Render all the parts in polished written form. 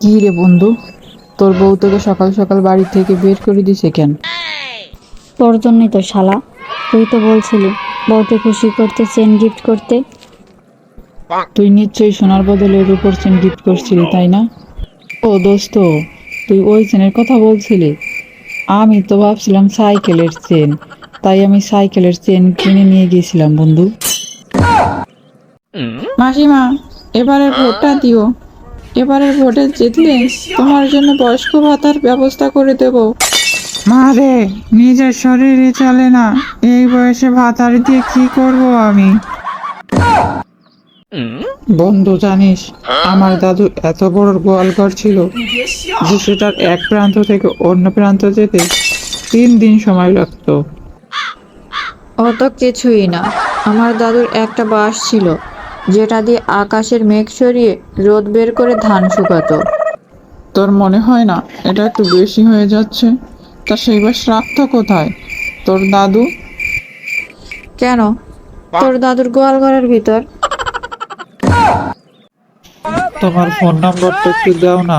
কি রে বন্ধু, তোর বউ তোকে সকাল সকাল বাড়ি থেকে বের করে দিছে কেন? তোর জন্যই তো শালা। তুই তো বলছিলি বউকে খুশি করতে চেন গিফট করতে। তুই নিশ্চয়ই সোনার বদলে রূপোর চেন গিফট করছিলি, তাই না? ও দোস্ত, তুই ওই চেনের কথা বলছিলি। আমি তো ভাবছিলাম সাইকেলের চেন, তাই আমি সাইকেলের চেন কিনে নিয়ে গিয়েছিলাম বন্ধু। মাসিমা, এবারের ভোটটা দিও। এবারের ভোটে জিতলে তোমার জন্য বয়স্ক ভাতার ব্যবস্থা করে দেব। মা রে, নিজের শরীরে চলে না, এই বয়সে ভাতার দিয়ে কি করব আমি? বন্ধু জানিস, আমার দাদু এত বড় গোয়ালঘর ছিল যে সেটার এক প্রান্ত থেকে অন্য প্রান্ত যেতে 3 দিন সময় লাগতো। অত কিছুই না। আমার দাদুর একটা বাঁশ ছিল, যেটা দিয়ে আকাশের মেঘ সরিয়ে রোদ বের করে ধান শুকাতো। তোর মনে হয় না এটা একটু বেশি হয়ে যাচ্ছে? তা সেই বাস রাখতো কোথায় তোর দাদু? কেন, তোর দাদুর গোয়াল ঘরের ভিতর। তোমার ফোন নাম্বারটা একটু দাও না।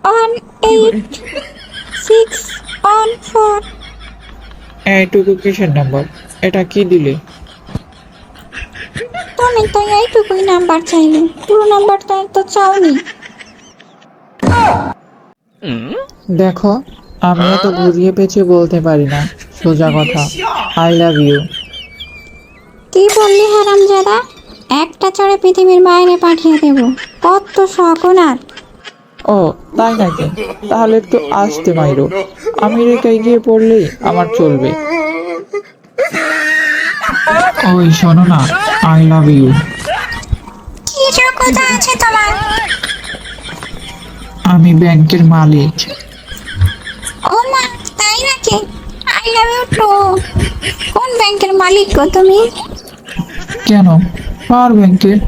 18614। এইটুকু কিসের নাম্বার? এটা কি দিলে? তুমি তো এইটুকুই নাম্বার চাইলে, পুরো নাম্বারটা তো চাওনি। দেখো, আমি এত ঘুরিয়ে পেঁচিয়ে বলতে পারি না, সোজা কথা। I love you. কি বললি হারামজাদা? একটা চড়ে পৃথিবীর বাইরে পাঠিয়ে দেব। কত শখ ওনার। ও তাই নাকি? তাহলে একটু আসতে মাইরো, আমি রেখে গিয়ে পড়লেই আমার চলবে। ওই শোনো না, আই লাভ ইউ। কি যোগ্যতা আছে তোমার? আমি ব্যাংকের মালিক। ও মা, তাই নাকি? I love you too. কোন ব্যাংকের মালিক গো তুমি? কেন, পাওয়ার ব্যাংকের।